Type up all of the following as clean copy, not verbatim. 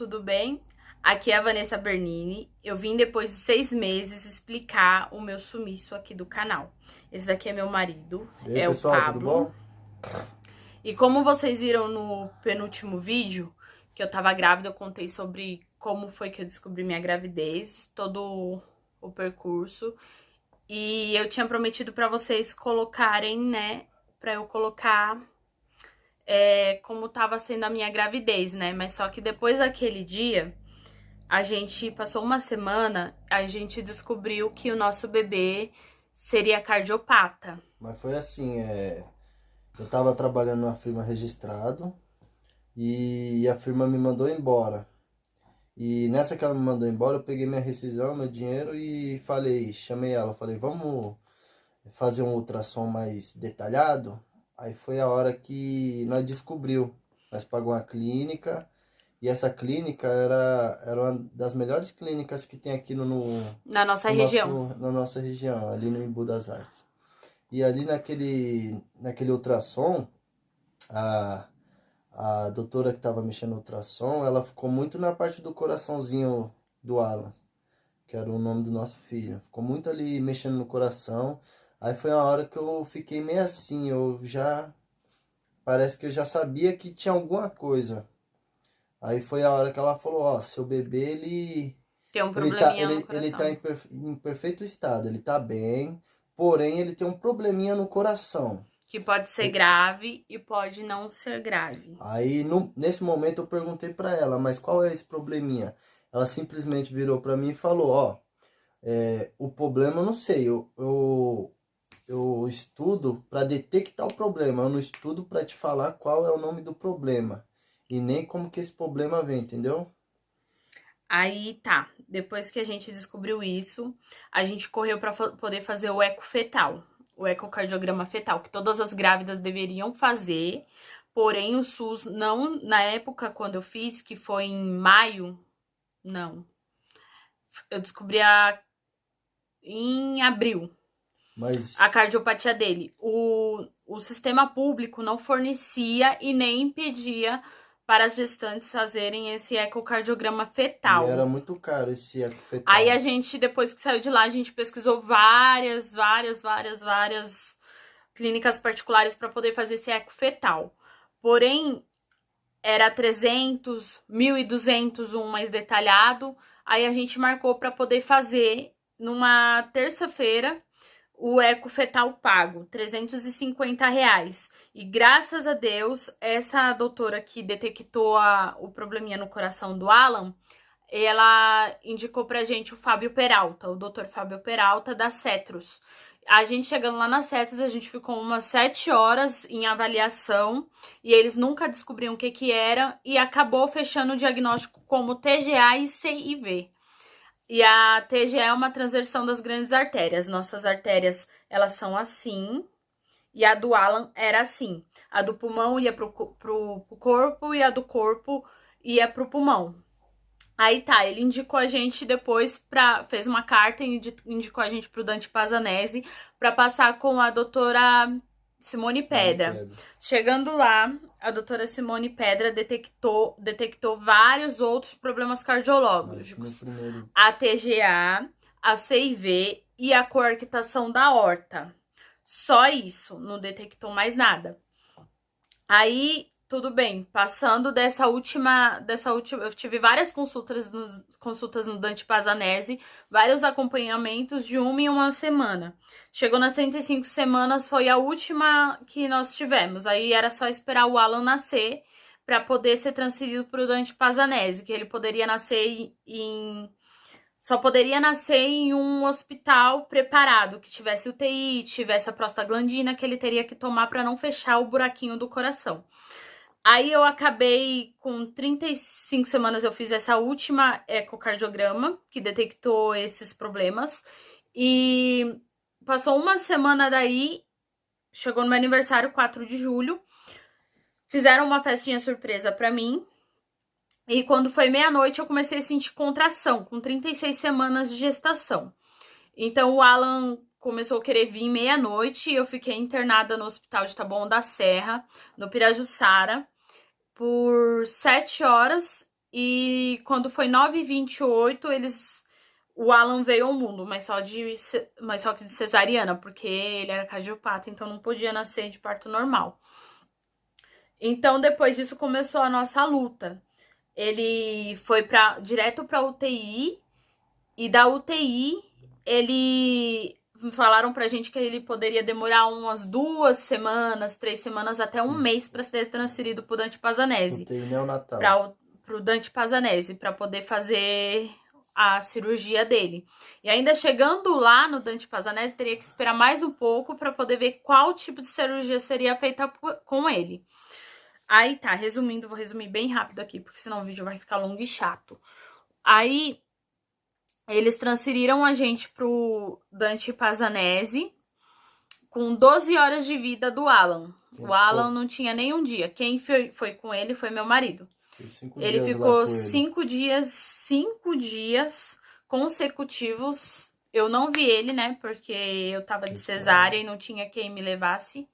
tudo bem? Aqui é a Vanessa Bernini. Eu vim depois de 6 meses explicar o meu sumiço aqui do canal. Esse daqui é meu marido, E aí, é o pessoal, tudo Pablo. bom? E como vocês viram no penúltimo vídeo, que eu tava grávida, eu contei sobre como foi que eu descobri minha gravidez, todo o percurso. E eu tinha prometido pra vocês colocarem, né, pra eu colocar como tava sendo a minha gravidez, né? Mas só que depois daquele dia, a gente passou uma semana, a gente descobriu que o nosso bebê seria cardiopata. Mas foi assim, eu tava trabalhando numa firma registrado e a firma me mandou embora. E nessa que ela me mandou embora, eu peguei minha rescisão, meu dinheiro e chamei ela, falei, vamos fazer um ultrassom mais detalhado? Aí foi a hora que nós descobriu. Nós pagamos uma clínica e essa clínica era uma das melhores clínicas que tem aqui Na nossa região. na nossa região, ali no Embu das Artes. E ali naquele ultrassom, a, a doutora que estava mexendo no ultrassom, ela ficou muito na parte do coraçãozinho do Alan, que era o nome do nosso filho. Ficou muito ali mexendo no coração. Aí foi uma hora que eu fiquei meio assim, parece que eu já sabia que tinha alguma coisa. Aí foi a hora que ela falou, ó, seu bebê, Tem um probleminha no ele tá coração. em perfeito estado, ele tá bem, porém ele tem um probleminha no coração. Que pode ser grave e pode não ser grave. Aí, nesse momento, eu perguntei pra ela, mas qual é esse probleminha? Ela simplesmente virou pra mim e falou, ó, o problema eu não sei, eu estudo pra detectar o problema, eu não estudo pra te falar qual é o nome do problema, e nem como que esse problema vem, entendeu? Aí tá, depois que a gente descobriu isso, a gente correu pra poder fazer o eco fetal, o ecocardiograma fetal, que todas as grávidas deveriam fazer, porém o SUS não, na época quando eu fiz, que foi em maio, não, eu descobri em abril a Mas, cardiopatia dele. O sistema público não fornecia e nem impedia para as gestantes fazerem esse ecocardiograma e fetal. era muito caro esse eco Aí a fetal. gente, depois que saiu de lá, a gente pesquisou várias clínicas particulares para poder fazer esse eco fetal. Porém, era 300, 1.200 um mais detalhado. Aí a gente marcou para poder fazer numa terça-feira o eco fetal pago, R$ 350. E graças a Deus, essa doutora que detectou o probleminha no coração do Alan, ela indicou pra gente o Fábio Peralta, o Dr. Fábio Peralta da Cetros. A gente chegando lá na Cetros, a gente ficou umas 7 horas em avaliação e eles nunca descobriam o que era e acabou fechando o diagnóstico como TGA e CIV. E a TGA é uma transversão das grandes artérias. Nossas artérias, elas são assim, e a do Alan era assim. A do pulmão ia pro corpo e a do corpo ia pro pulmão. Aí tá, ele indicou a gente depois fez uma carta e indicou a gente pro Dante Pazanese pra passar com a doutora Simone Simone Pedra. Pedro. Chegando lá, a doutora Simone Pedra detectou vários outros problemas Mas no cardiológicos. primeiro. A TGA, a CIV e a coarctação da aorta. Só isso, não detectou mais nada. Aí, tudo bem, passando dessa última, eu tive várias consultas no Dante Pazanese, vários acompanhamentos de uma em uma semana. Chegou nas 35 semanas, foi a última que nós tivemos. Aí era só esperar o Alan nascer para poder ser transferido para o Dante Pazanese, que ele poderia nascer só poderia nascer em um hospital preparado, que tivesse UTI, tivesse a prostaglandina que ele teria que tomar para não fechar o buraquinho do coração. Aí eu acabei com 35 semanas, eu fiz essa última ecocardiograma que detectou esses problemas. E passou uma semana daí, chegou no meu aniversário, 4 de julho. Fizeram uma festinha surpresa para mim. E quando foi meia-noite, eu comecei a sentir contração, com 36 semanas de gestação. Então, o Alan começou a querer vir meia-noite e eu fiquei internada no Hospital de Taboão da Serra, no Pirajussara, por 7 horas. e quando foi 9h28, o Alan veio ao mundo, mas só que de cesariana, porque ele era cardiopata, então não podia nascer de parto normal. Então, depois disso, começou a nossa luta. Ele foi direto pra UTI, e da UTI, falaram pra gente que ele poderia demorar umas 2 semanas, 3 semanas, até um mês pra ser transferido pro Dante Pazanese. UTI neonatal. Pro Dante Pazanese, pra poder fazer a cirurgia dele. E ainda chegando lá no Dante Pazanese, teria que esperar mais um pouco pra poder ver qual tipo de cirurgia seria feita com ele. Aí tá, resumindo, vou resumir bem rápido aqui, porque senão o vídeo vai ficar longo e chato. Aí, eles transferiram a gente pro Dante Pazanese com 12 horas de vida do Alan. O Alan não tinha nenhum dia. Quem foi com ele foi meu marido. Ele ficou 5 dias consecutivos. Eu não vi ele, né? Porque eu tava de cesárea e não tinha quem me levasse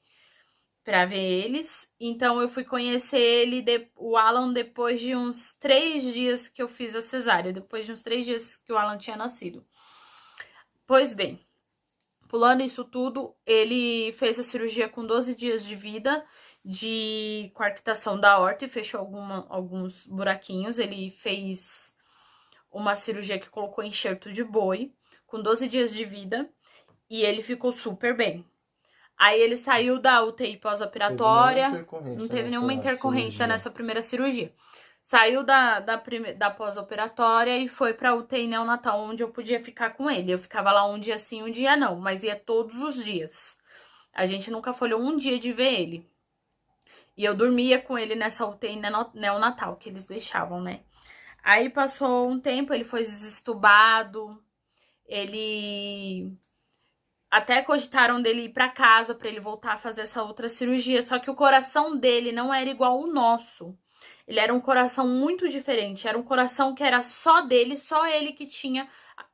pra ver eles. Então, eu fui conhecer o Alan, depois de uns 3 dias que eu fiz a cesárea. Depois de uns 3 dias que o Alan tinha nascido. Pois bem, pulando isso tudo, ele fez a cirurgia com 12 dias de vida, de coarctação da aorta, e fechou alguns buraquinhos. Ele fez uma cirurgia que colocou enxerto de boi, com 12 dias de vida, e ele ficou super bem. Aí ele saiu da UTI pós-operatória, não teve nenhuma intercorrência nessa primeira cirurgia. Saiu da pós-operatória e foi pra UTI neonatal, onde eu podia ficar com ele. Eu ficava lá um dia sim, um dia não, mas ia todos os dias. A gente nunca falhou um dia de ver ele. E eu dormia com ele nessa UTI neonatal, que eles deixavam, né? Aí passou um tempo, ele foi desestubado, até cogitaram dele ir pra casa pra ele voltar a fazer essa outra cirurgia, só que o coração dele não era igual ao nosso. Ele era um coração muito diferente, era um coração que era só dele, só ele que tinha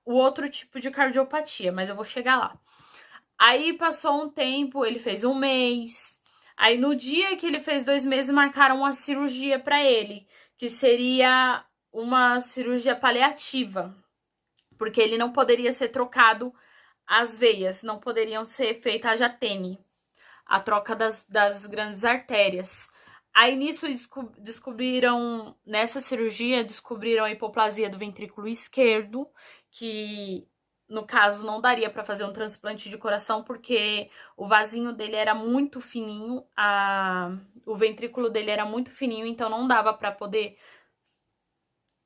o outro tipo de cardiopatia, mas eu vou chegar lá. Aí passou um tempo, ele fez 1 mês, aí no dia que ele fez 2 meses, marcaram uma cirurgia pra ele, que seria uma cirurgia paliativa, porque ele não poderia ser trocado. As veias não poderiam ser feitas a jatene, a troca das grandes artérias. Aí nisso nessa cirurgia, descobriram a hipoplasia do ventrículo esquerdo, que no caso não daria para fazer um transplante de coração, porque o vasinho dele era muito fininho, o ventrículo dele era muito fininho, então não dava para poder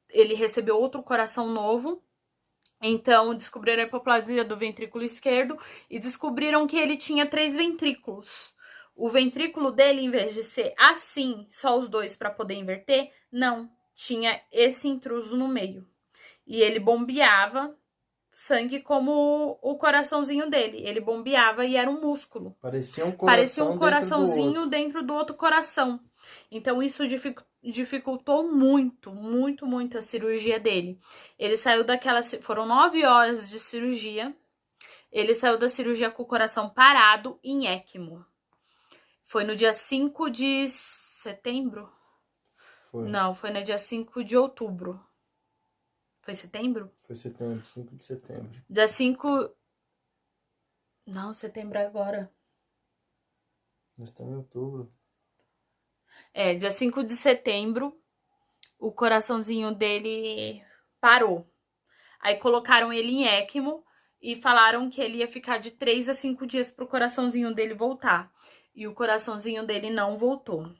ele receber outro coração novo. Então, descobriram a hipoplasia do ventrículo esquerdo e descobriram que ele tinha 3 ventrículos. O ventrículo dele, em vez de ser assim, só os 2 para poder inverter, não, tinha esse intruso no meio. E ele bombeava sangue como o coraçãozinho dele. Ele bombeava e era um músculo. Parecia um coraçãozinho dentro do outro coração. Então, isso dificultou muito, muito, muito a cirurgia dele. Ele saiu foram 9 horas de cirurgia. Ele saiu da cirurgia com o coração parado em ECMO. Foi no dia 5 de setembro? Foi. Não, foi no dia 5 de outubro. Foi setembro? Foi setembro, 5 de setembro. Dia 5... Não, setembro é agora. Nós estamos em outubro. Dia 5 de setembro, o coraçãozinho dele parou. Aí colocaram ele em ECMO e falaram que ele ia ficar de 3 a 5 dias pro coraçãozinho dele voltar. E o coraçãozinho dele não voltou.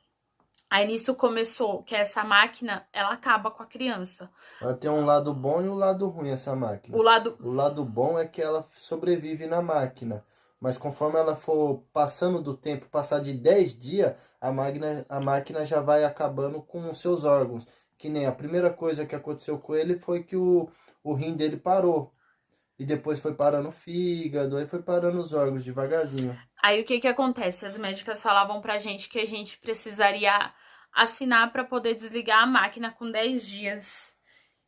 Aí nisso começou que essa máquina, ela acaba com a criança. Ela tem um lado bom e um lado ruim, essa máquina. O lado bom é que ela sobrevive na máquina. Mas conforme ela for passando do tempo, passar de 10 dias, a máquina já vai acabando com os seus órgãos. Que nem a primeira coisa que aconteceu com ele foi que o rim dele parou. E depois foi parando o fígado, aí foi parando os órgãos devagarzinho. Aí o que acontece? As médicas falavam pra gente que a gente precisaria assinar pra poder desligar a máquina com 10 dias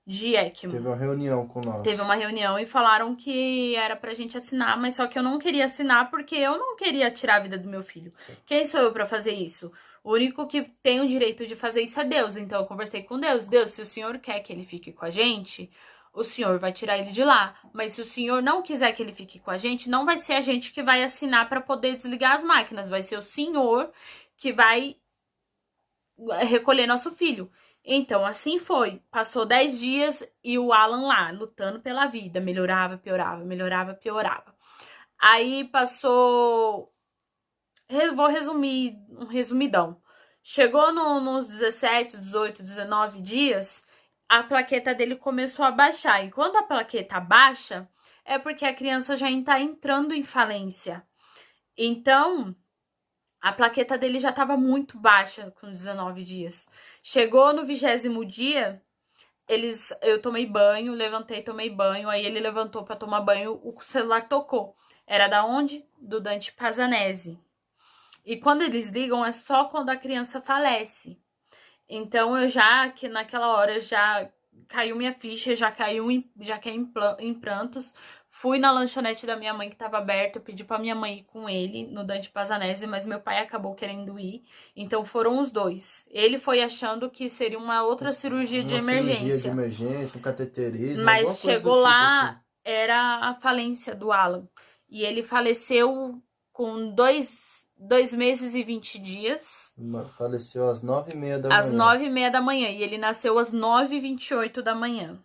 de ECMO. Teve uma reunião com nós. Teve uma reunião e falaram que era pra gente assinar, mas só que eu não queria assinar porque eu não queria tirar a vida do meu filho. Sim. Quem sou eu pra fazer isso? O único que tem o direito de fazer isso é Deus. Então eu conversei com Deus. Deus, se o Senhor quer que ele fique com a gente, o Senhor vai tirar ele de lá. Mas se o Senhor não quiser que ele fique com a gente, não vai ser a gente que vai assinar para poder desligar as máquinas. Vai ser o Senhor que vai recolher nosso filho. Então, assim foi. Passou 10 dias e o Alan lá, lutando pela vida. Melhorava, piorava, melhorava, piorava. Aí passou... Vou resumir, um resumidão. Chegou nos 17, 18, 19 dias, a plaqueta dele começou a baixar. E quando a plaqueta baixa, é porque a criança já está entrando em falência. Então, a plaqueta dele já estava muito baixa com 19 dias. Chegou no 20º dia, eu tomei banho, levantei, tomei banho. Aí ele levantou para tomar banho, o celular tocou. Era da onde? Do Dante Pazanese. E quando eles ligam, é só quando a criança falece. Então, que naquela hora, já caiu minha ficha, já caí em prantos. Fui na lanchonete da minha mãe, que estava aberta, pedi pra minha mãe ir com ele, no Dante Pazanese, mas meu pai acabou querendo ir. Então, foram os dois. Ele foi achando que seria uma outra cirurgia de emergência. Cirurgia de emergência, um cateterismo, mas alguma coisa chegou do tipo lá, assim. era a falência do Alan. E ele faleceu com 2 meses e 20 dias. Faleceu às 9h30 da Às manhã. 9h30 da manhã. E ele nasceu às 9h28 da manhã.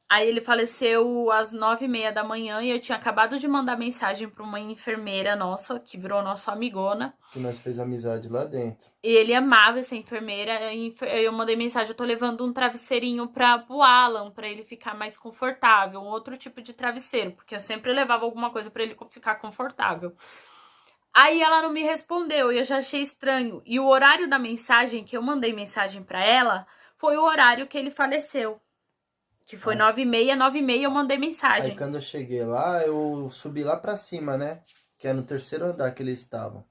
Aí ele faleceu às 9h30 da manhã e eu tinha acabado de mandar mensagem para uma enfermeira nossa, que virou nossa amigona. Que nós fez amizade lá dentro. E ele amava essa enfermeira. Eu mandei mensagem, eu tô levando um travesseirinho pro Alan, pra ele ficar mais confortável. Um outro tipo de travesseiro, porque eu sempre levava alguma coisa pra ele ficar confortável. Aí ela não me respondeu e eu já achei estranho. E o horário da mensagem, que eu mandei mensagem pra ela, foi o horário que ele faleceu. Que foi 9h30, 9h30 eu mandei mensagem. Aí quando eu cheguei lá, eu subi lá pra cima, né? Que é no 3º andar que eles estavam.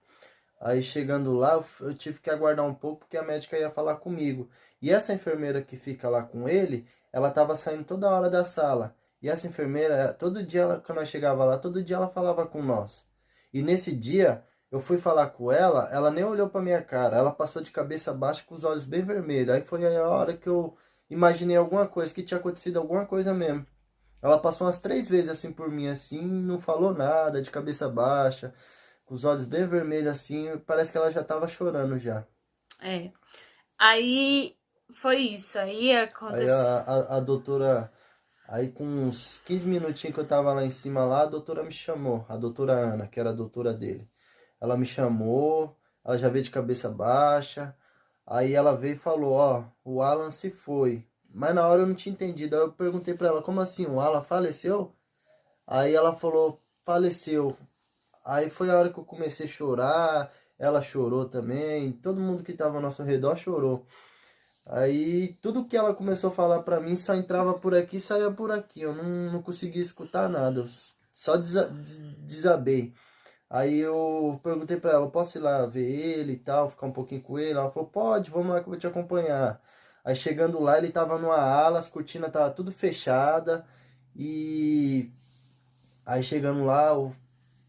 Aí chegando lá, eu tive que aguardar um pouco porque a médica ia falar comigo. E essa enfermeira que fica lá com ele, ela tava saindo toda hora da sala. E essa enfermeira, todo dia, quando nós chegava lá, todo dia ela falava com nós. E nesse dia, eu fui falar com ela nem olhou pra minha cara. Ela passou de cabeça baixa com os olhos bem vermelhos. Aí foi a hora que eu imaginei alguma coisa, que tinha acontecido alguma coisa mesmo. Ela passou umas 3 vezes assim por mim, assim, não falou nada, de cabeça baixa, com os olhos bem vermelhos assim, parece que ela já tava chorando já. É. Aí foi isso. Aí Aí aconteceu. a doutora, aí com uns 15 minutinhos que eu tava lá em cima lá, a doutora me chamou, a doutora Ana, que era a doutora dele. Ela me chamou, ela já veio de cabeça baixa, aí ela veio e falou, ó, o Alan se foi. Mas na hora eu não tinha entendido, aí eu perguntei pra ela, como assim, o Alan faleceu? Aí ela falou, faleceu. Aí foi a hora que eu comecei a chorar, ela chorou também, todo mundo que tava ao nosso redor chorou. Aí tudo que ela começou a falar pra mim só entrava por aqui e saía por aqui. Eu não conseguia escutar nada, eu só desabei. Aí eu perguntei pra ela, posso ir lá ver ele e tal, ficar um pouquinho com ele? Ela falou, pode, vamos lá que eu vou te acompanhar. Aí chegando lá, ele tava numa ala, as cortinas tava tudo fechada e aí chegando lá, eu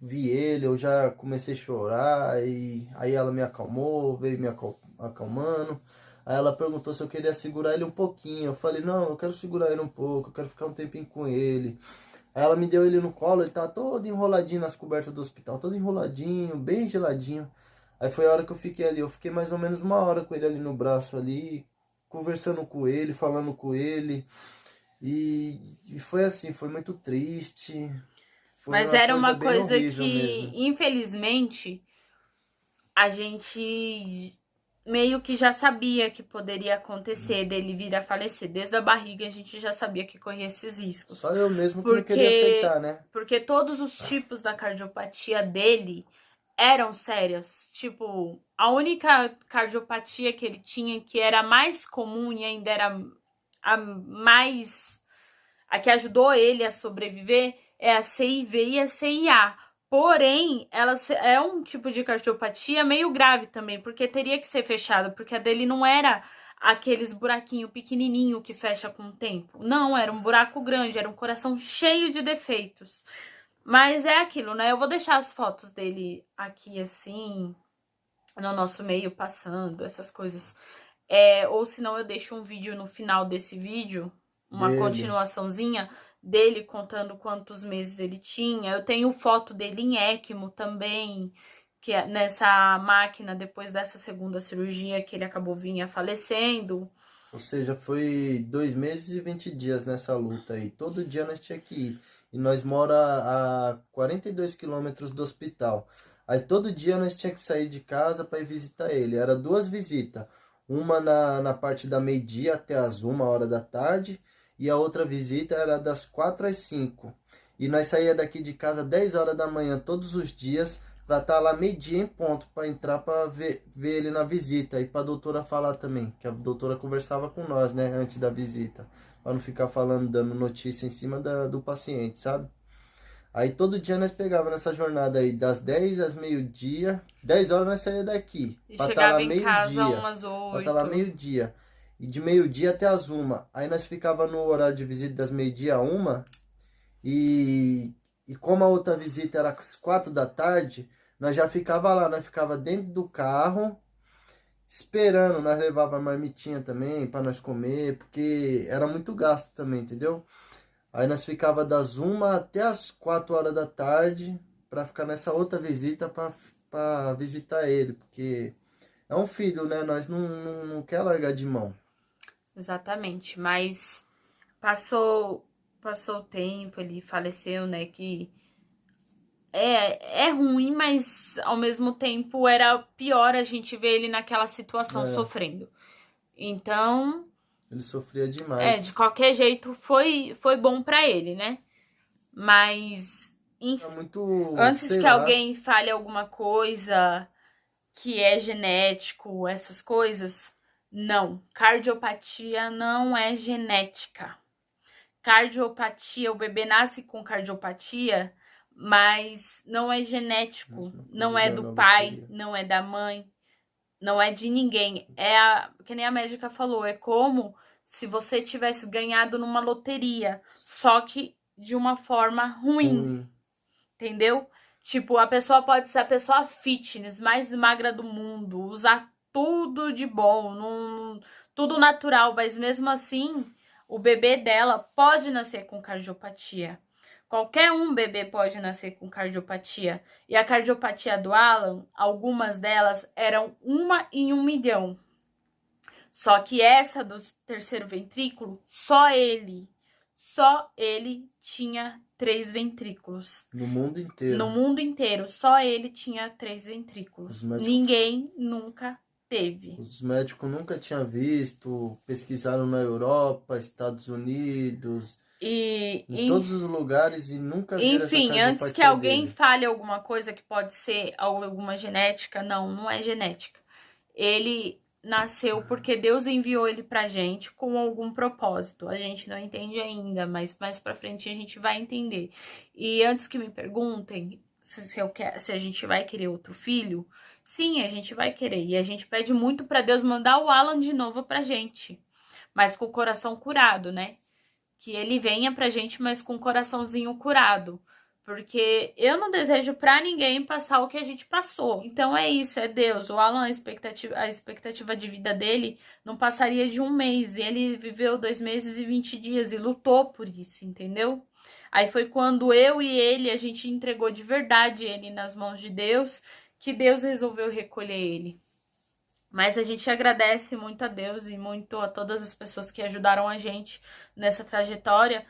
vi ele, eu já comecei a chorar, e aí ela me acalmou, veio me acalmando. Aí ela perguntou se eu queria segurar ele um pouquinho. Eu falei, não, eu quero segurar ele um pouco, eu quero ficar um tempinho com ele. Aí ela me deu ele no colo, ele tava todo enroladinho nas cobertas do hospital, todo enroladinho, bem geladinho. Aí foi a hora que eu fiquei ali, eu fiquei mais ou menos 1 hora com ele ali no braço ali, conversando com ele, falando com ele. E foi assim, foi muito triste. Foi Mas uma era coisa uma bem coisa horrível que, mesmo. infelizmente, a gente meio que já sabia que poderia acontecer dele vir a falecer. Desde a barriga a gente já sabia que corria esses riscos. Só eu mesmo que não queria Porque, aceitar, né? porque todos os tipos da cardiopatia dele eram sérias. Tipo, a única cardiopatia que ele tinha que era mais comum e ainda era a que ajudou ele a sobreviver é a CIV e a CIA. Porém, ela é um tipo de cardiopatia meio grave também, porque teria que ser fechada, porque a dele não era aqueles buraquinho pequenininho que fecha com o tempo. Não, era um buraco grande, era um coração cheio de defeitos. Mas é aquilo, né? Eu vou deixar as fotos dele aqui assim, no nosso meio passando, essas coisas. Ou senão eu deixo um vídeo no final desse vídeo, uma Dele. continuaçãozinha dele contando quantos meses ele tinha. Eu tenho foto dele em ECMO também, que é nessa máquina, depois dessa segunda cirurgia que ele acabou vinha falecendo. Ou seja, foi 2 meses e 20 dias nessa luta aí. Todo dia nós tinha que ir. E nós mora a 42 quilômetros do hospital. Aí todo dia nós tinha que sair de casa para ir visitar ele. Era 2 visitas. Uma na parte da meio-dia até as 1 hora da tarde. E a outra visita era das 4 às 5. E nós saía daqui de casa 10 horas da manhã todos os dias para estar lá meio-dia em ponto, para entrar para ver ele na visita e para a doutora falar também, que a doutora conversava com nós, né, antes da visita, para não ficar falando, dando notícia em cima do paciente, sabe? Aí todo dia nós pegava nessa jornada aí, das 10 às meio-dia, 10 horas nós saía daqui, E para estar lá chegava em casa meio-dia, umas para estar lá 8. meio-dia. E de meio-dia até as 1. Aí nós ficava no horário de visita das meio-dia a 1. E como a outra visita era às 4 da tarde, nós já ficava lá, nós ficava dentro do carro, esperando, nós levava a marmitinha também para nós comer, porque era muito gasto também, entendeu? Aí nós ficava das 1 até as 4 horas da tarde para ficar nessa outra visita para visitar ele, porque é um filho, né? Nós não quer largar de mão. Exatamente, mas passou o tempo, ele faleceu, né, que é ruim, mas ao mesmo tempo era pior a gente ver ele naquela situação É, sofrendo. Então, ele sofria de demais. qualquer jeito foi bom pra ele, né? Mas, Era enfim, muito, antes sei que lá. alguém fale alguma coisa que é genético, essas coisas, não. Cardiopatia não é genética. Cardiopatia, o bebê nasce com cardiopatia, mas não é genético, Mesma não coisa é da do na pai, loteria. não é da mãe, não é de ninguém. Que nem a médica falou, é como se você tivesse ganhado numa loteria, só que de uma forma ruim, Ruim. entendeu? Tipo, a pessoa pode ser a pessoa fitness, mais magra do mundo, usar tudo de bom, tudo natural, mas mesmo assim, o bebê dela pode nascer com cardiopatia. Qualquer um bebê pode nascer com cardiopatia. E a cardiopatia do Alan, algumas delas eram 1 em 1 milhão. Só que essa do terceiro ventrículo, só ele tinha 3 ventrículos. No mundo No inteiro. mundo inteiro, só ele tinha 3 ventrículos. Os médicos, Ninguém nunca teve. os médicos nunca tinham visto, pesquisaram na Europa, Estados Unidos, E, em todos os lugares e nunca viram essa enfim, antes que cardiopatia alguém dele. fale alguma coisa que pode ser alguma genética, não é genética. Ele nasceu porque Deus enviou ele pra gente com algum propósito. A gente não entende ainda, mas mais pra frente a gente vai entender. E antes que me perguntem se a gente vai querer outro filho, sim, a gente vai querer. E a gente pede muito pra Deus mandar o Alan de novo pra gente, mas com o coração curado, né? Que ele venha pra gente, mas com o coraçãozinho curado. Porque eu não desejo pra ninguém passar o que a gente passou. Então é isso, é Deus. O Alan, a expectativa de vida dele não passaria de 1 mês. E ele viveu 2 meses e 20 dias e lutou por isso, entendeu? Aí foi quando eu e ele, a gente entregou de verdade ele nas mãos de Deus, que Deus resolveu recolher ele. Mas a gente agradece muito a Deus e muito a todas as pessoas que ajudaram a gente nessa trajetória,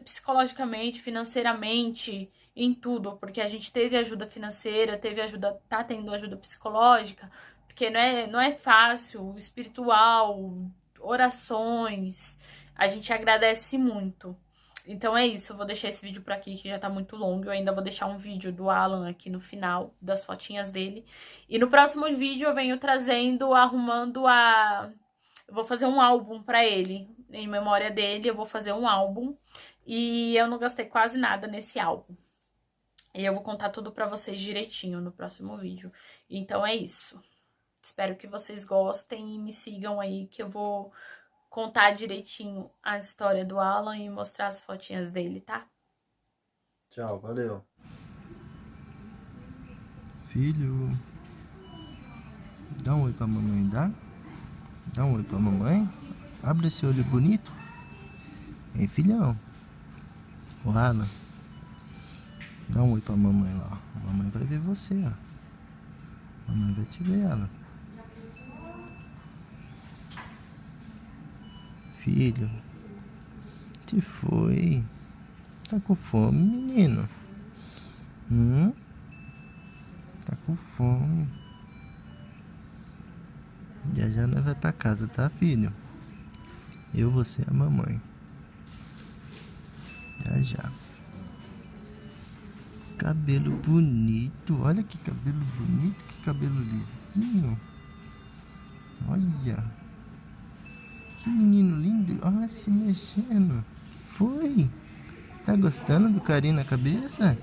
psicologicamente, financeiramente, em tudo, porque a gente teve ajuda financeira, teve ajuda, tá tendo ajuda psicológica, porque não é fácil, espiritual, orações. A gente agradece muito. Então é isso, eu vou deixar esse vídeo por aqui que já tá muito longo. Eu ainda vou deixar um vídeo do Alan aqui no final, das fotinhas dele. E no próximo vídeo eu venho trazendo, arrumando a... Eu vou fazer um álbum pra ele, em memória dele, eu vou fazer um álbum. E eu não gastei quase nada nesse álbum. E eu vou contar tudo pra vocês direitinho no próximo vídeo. Então é isso. Espero que vocês gostem e me sigam aí, que eu vou contar direitinho a história do Alan e mostrar as fotinhas dele, tá? Tchau, valeu. Filho, Dá um oi pra mamãe, dá? Dá um oi pra mamãe. Abre esse olho bonito. Ei, filhão. O Alan. Dá um oi pra mamãe lá. A mamãe vai ver você, ó. A mamãe vai te ver, Alan. Filho. Que foi? Tá com fome, menino? Tá com fome. Já já nós vai pra casa, tá, filho? Eu, você e a mamãe. Já já. Cabelo bonito. Olha que cabelo bonito, que cabelo lisinho. Olha. Que menino lindo. Olha se mexendo. Foi. Tá gostando do carinho na cabeça?